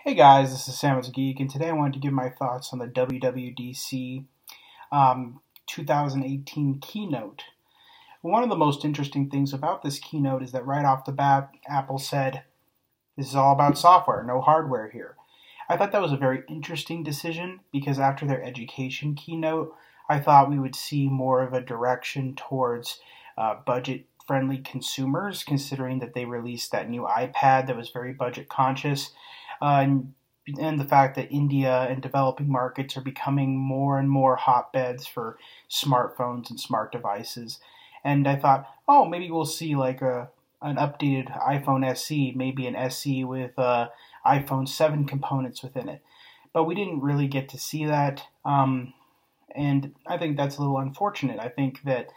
Hey guys, this is Sam as a Geek, and today I wanted to give my thoughts on the WWDC 2018 keynote. One of the most interesting things about this keynote is that right off the bat, Apple said, this is all about software, no hardware here. I thought that was a very interesting decision because after their education keynote, I thought we would see more of a direction towards budget-friendly consumers, considering that they released that new iPad that was very budget-conscious. And the fact that India and developing markets are becoming more and more hotbeds for smartphones and smart devices. And I thought, oh, maybe we'll see like an updated iPhone SE, maybe an SE with iPhone 7 components within it. But we didn't really get to see that, and I think that's a little unfortunate. I think that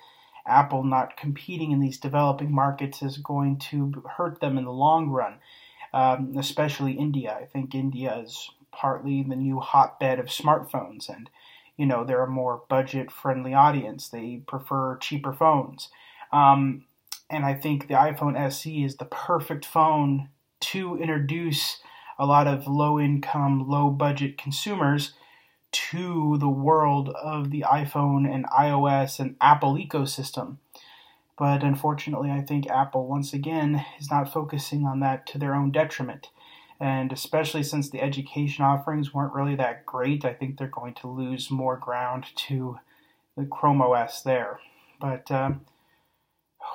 Apple not competing in these developing markets is going to hurt them in the long run. Especially India. I think India is partly the new hotbed of smartphones, and they're a more budget-friendly audience. They prefer cheaper phones, and I think the iPhone SE is the perfect phone to introduce a lot of low-income, low-budget consumers to the world of the iPhone and iOS and Apple ecosystem. But unfortunately, I think Apple, once again, is not focusing on that to their own detriment. And especially since the education offerings weren't really that great, I think they're going to lose more ground to the Chrome OS there. But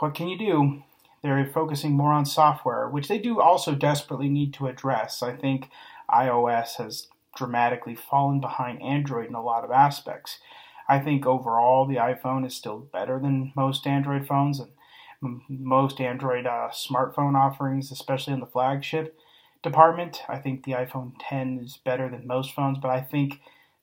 what can you do? They're focusing more on software, which they do also desperately need to address. I think iOS has dramatically fallen behind Android in a lot of aspects. I think overall the iPhone is still better than most Android phones and most Android smartphone offerings, especially in the flagship department. I think the iPhone X is better than most phones, but I think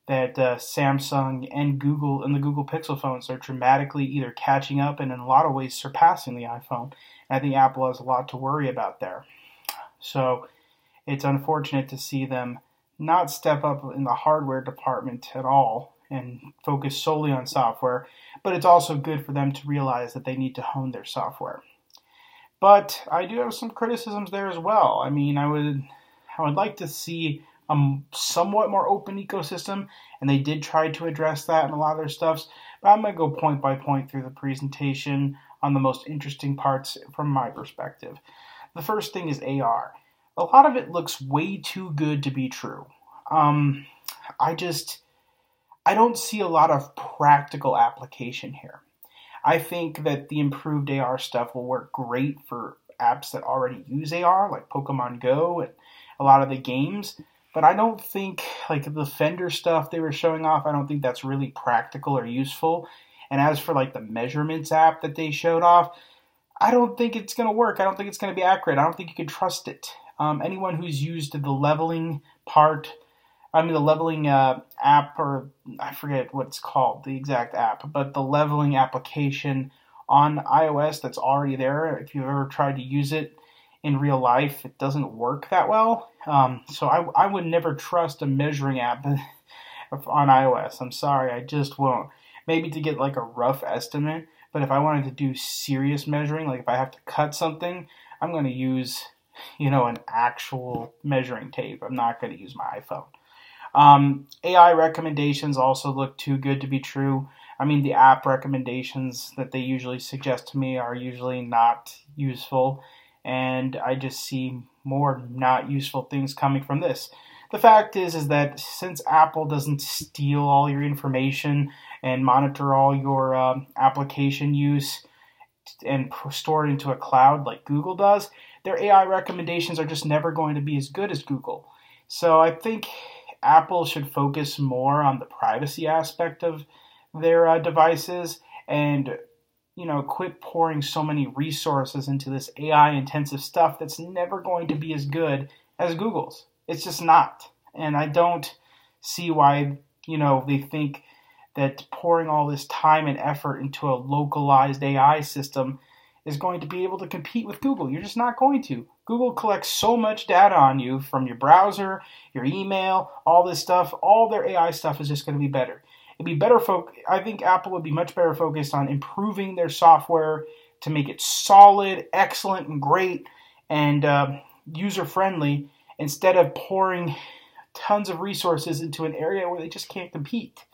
that Samsung and Google and the Google Pixel phones are dramatically either catching up and in a lot of ways surpassing the iPhone. And I think Apple has a lot to worry about there. So it's unfortunate to see them not step up in the hardware department at all and focus solely on software, but it's also good for them to realize that they need to hone their software. But I do have some criticisms there as well. I mean, I would like to see a somewhat more open ecosystem, and they did try to address that in a lot of their stuffs, but I'm going to go point by point through the presentation on the most interesting parts from my perspective. The first thing is AR. A lot of it looks way too good to be true. I don't see a lot of practical application here. I think that the improved AR stuff will work great for apps that already use AR, like Pokemon Go and a lot of the games, but I don't think, like the Fender stuff they were showing off, I don't think that's really practical or useful. And as for like the measurements app that they showed off, I don't think it's going to work. I don't think it's going to be accurate. I don't think you can trust it. Anyone who's used the leveling app, or I forget what it's called, the exact app, but the leveling application on iOS that's already there, if you've ever tried to use it in real life, it doesn't work that well. So I would never trust a measuring app on iOS. I'm sorry, I just won't. Maybe to get like a rough estimate, but if I wanted to do serious measuring, like if I have to cut something, I'm going to use, an actual measuring tape. I'm not going to use my iPhone. AI recommendations also look too good to be true. I mean, the app recommendations that they usually suggest to me are usually not useful, and I just see more not useful things coming from this. The fact is that since Apple doesn't steal all your information and monitor all your application use and store it into a cloud like Google does, their AI recommendations are just never going to be as good as Google. So I think Apple should focus more on the privacy aspect of their devices and, quit pouring so many resources into this AI-intensive stuff that's never going to be as good as Google's. It's just not. And I don't see why, they think that pouring all this time and effort into a localized AI system is going to be able to compete with Google. You're just not going to. Google collects so much data on you from your browser, your email, all this stuff. All their AI stuff is just going to be better. It'd be better. I think Apple would be much better focused on improving their software to make it solid, excellent, and great, and user-friendly, instead of pouring tons of resources into an area where they just can't compete.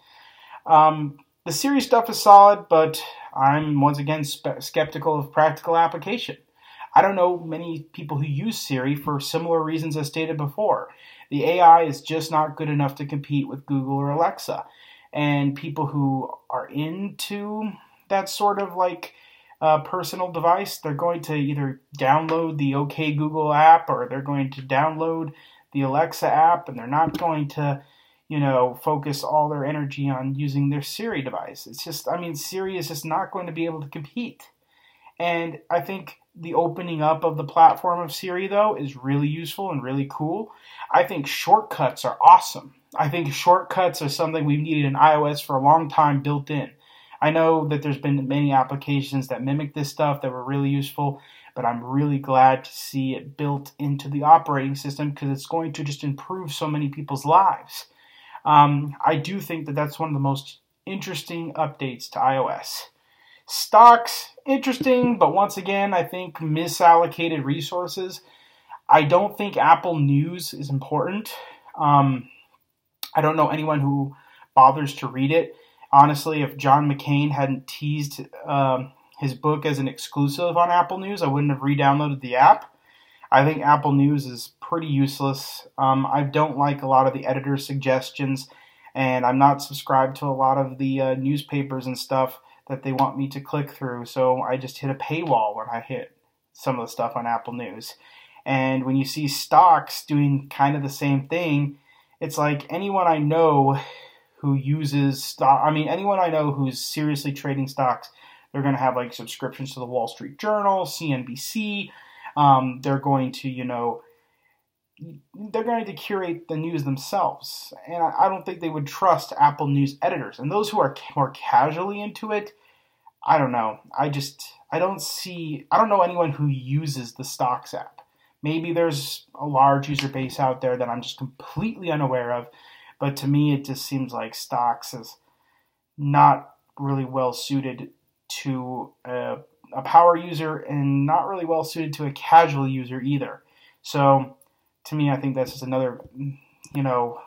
The Siri stuff is solid, but I'm once again skeptical of practical application. I don't know many people who use Siri for similar reasons as stated before. The AI is just not good enough to compete with Google or Alexa. And people who are into that sort of like personal device, they're going to either download the OK Google app or they're going to download the Alexa app, and they're not going to, focus all their energy on using their Siri device. It's just, Siri is just not going to be able to compete. And I think the opening up of the platform of Siri, though, is really useful and really cool. I think shortcuts are awesome. I think shortcuts are something we've needed in iOS for a long time built in. I know that there's been many applications that mimic this stuff that were really useful, but I'm really glad to see it built into the operating system because it's going to just improve so many people's lives. I do think that that's one of the most interesting updates to iOS. Stocks, interesting, but once again, I think misallocated resources. I don't think Apple News is important. I don't know anyone who bothers to read it. Honestly, if John McCain hadn't teased his book as an exclusive on Apple News, I wouldn't have re-downloaded the app. I think Apple News is pretty useless. I don't like a lot of the editor's suggestions, and I'm not subscribed to a lot of the newspapers and stuff that they want me to click through, so I just hit a paywall when I hit some of the stuff on Apple News. And when you see stocks doing kind of the same thing, it's like anyone I know who uses stock, anyone I know who's seriously trading stocks, they're going to have like subscriptions to the Wall Street Journal, CNBC. They're going to, they're going to curate the news themselves. And I don't think they would trust Apple News editors. And those who are more casually into it, I don't know. I don't know anyone who uses the Stocks app. Maybe there's a large user base out there that I'm just completely unaware of. But to me, it just seems like Stocks is not really well suited to a power user and not really well suited to a casual user either. So to me, I think that's just another,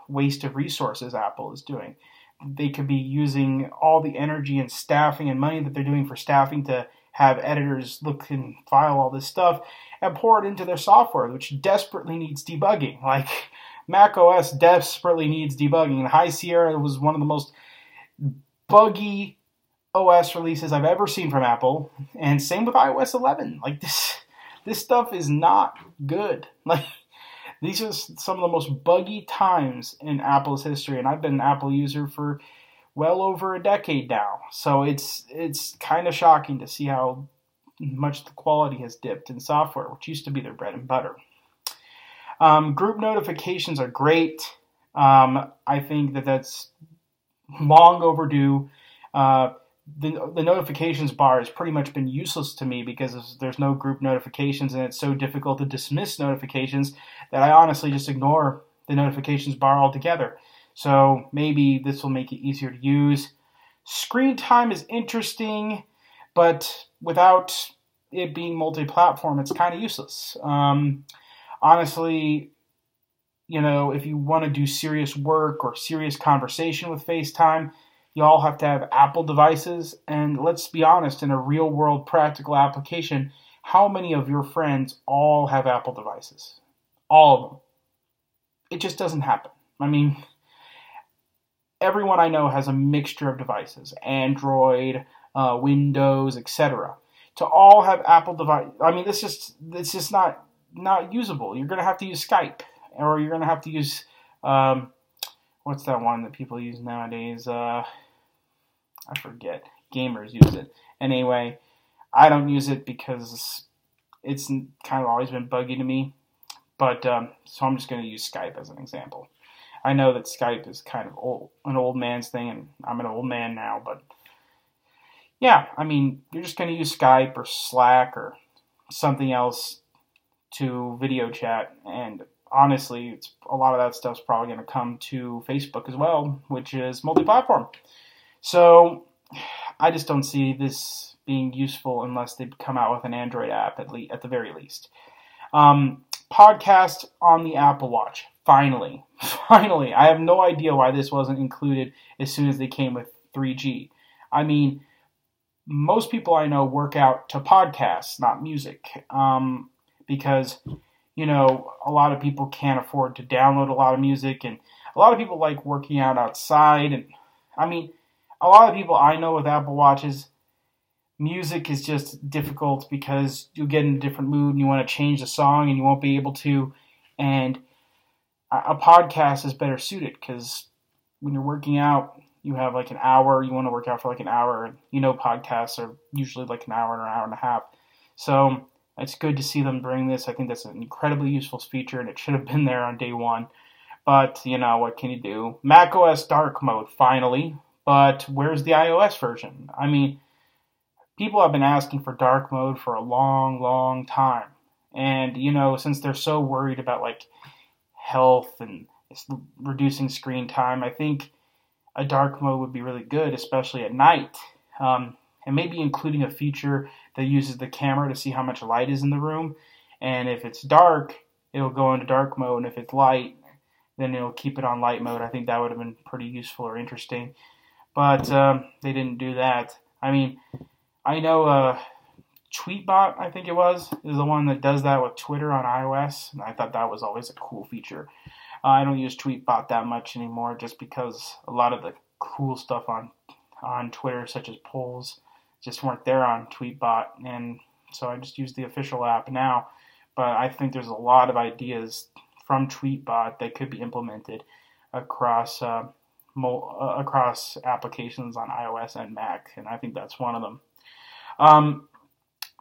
waste of resources Apple is doing. They could be using all the energy and staffing and money that they're doing for staffing to have editors look and file all this stuff and pour it into their software, which desperately needs debugging. Like Mac OS desperately needs debugging. And High Sierra was one of the most buggy OS releases I've ever seen from Apple, and same with iOS 11. Like this stuff is not good. Like these are some of the most buggy times in Apple's history, and I've been an Apple user for well over a decade now. So it's kind of shocking to see how much the quality has dipped in software, which used to be their bread and butter. Group notifications are great. I think that's long overdue. The notifications bar has pretty much been useless to me because there's no group notifications, and it's so difficult to dismiss notifications that I honestly just ignore the notifications bar altogether. So maybe this will make it easier to use. Screen time is interesting, but without it being multi-platform, it's kind of useless. Honestly, if you want to do serious work or serious conversation with FaceTime, you all have to have Apple devices, and let's be honest, in a real-world practical application, how many of your friends all have Apple devices? All of them. It just doesn't happen. Everyone I know has a mixture of devices, Android, Windows, etc. To all have Apple devices, it's just not usable. You're going to have to use Skype, or you're going to have to use, what's that one that people use nowadays? I forget. Gamers use it. Anyway, I don't use it because it's kind of always been buggy to me. But so I'm just going to use Skype as an example. I know that Skype is kind of an old man's thing, and I'm an old man now. But yeah, you're just going to use Skype or Slack or something else to video chat. And honestly, a lot of that stuff's probably going to come to Facebook as well, which is multi-platform. So I just don't see this being useful unless they come out with an Android app at the very least. podcast on the Apple Watch. Finally. Finally. I have no idea why this wasn't included as soon as they came with 3G. I mean, most people I know work out to podcasts, not music, because, you know, a lot of people can't afford to download a lot of music, and a lot of people like working out outside, and, I mean, a lot of people I know with Apple Watches, music is just difficult because you'll get in a different mood and you want to change the song and you won't be able to, and a podcast is better suited because when you're working out, you have like an hour, you want to work out for like an hour, and you know podcasts are usually like an hour and a half. So it's good to see them bring this. I think that's an incredibly useful feature, and it should have been there on day one. But, you know, what can you do? macOS dark mode, finally. But where's the iOS version? I mean, people have been asking for dark mode for a long, long time. And, you know, since they're so worried about, like, health and reducing screen time, I think a dark mode would be really good, especially at night. And maybe including a feature that uses the camera to see how much light is in the room. And if it's dark, it'll go into dark mode. And if it's light, then it'll keep it on light mode. I think that would have been pretty useful or interesting. But they didn't do that. I mean, I know Tweetbot, I think it was, is the one that does that with Twitter on iOS. And I thought that was always a cool feature. I don't use Tweetbot that much anymore just because a lot of the cool stuff on Twitter, such as polls, just weren't there on Tweetbot. And so I just use the official app now. But I think there's a lot of ideas from Tweetbot that could be implemented across applications on iOS and Mac, and I think that's one of them.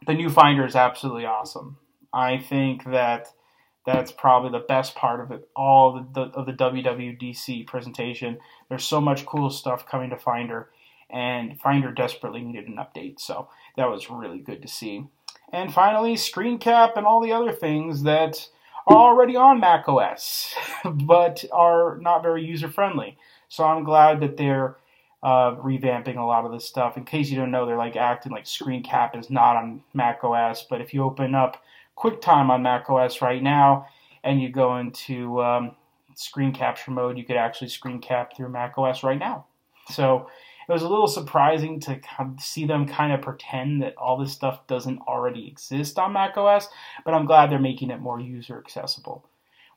The new Finder is absolutely awesome. I think that's probably the best part of it, all of the WWDC presentation. There's so much cool stuff coming to Finder, and Finder desperately needed an update, so that was really good to see. And finally, Screen Cap and all the other things that are already on macOS, but are not very user-friendly. So I'm glad that they're revamping a lot of this stuff. In case you don't know, they're like acting like Screen Cap is not on macOS, but if you open up QuickTime on macOS right now and you go into screen capture mode, you could actually screen cap through macOS right now. So it was a little surprising to see them kind of pretend that all this stuff doesn't already exist on macOS, but I'm glad they're making it more user accessible.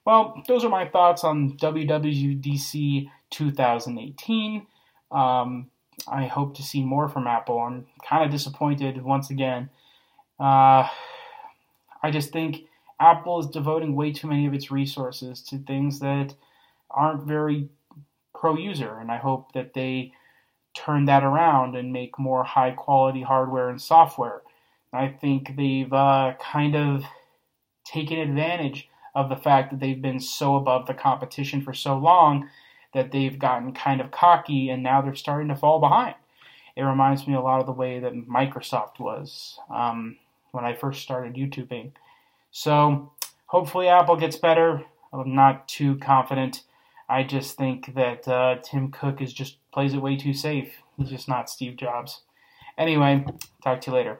Well, those are my thoughts on WWDC 2018. I hope to see more from Apple. I'm kind of disappointed once again. I just think Apple is devoting way too many of its resources to things that aren't very pro-user, and I hope that they turn that around and make more high-quality hardware and software. I think they've kind of taken advantage of the fact that they've been so above the competition for so long that they've gotten kind of cocky, and now they're starting to fall behind. It reminds me a lot of the way that Microsoft was when I first started YouTubing. So hopefully Apple gets better. I'm not too confident. I just think that Tim Cook plays it way too safe. He's just not Steve Jobs. Anyway, talk to you later.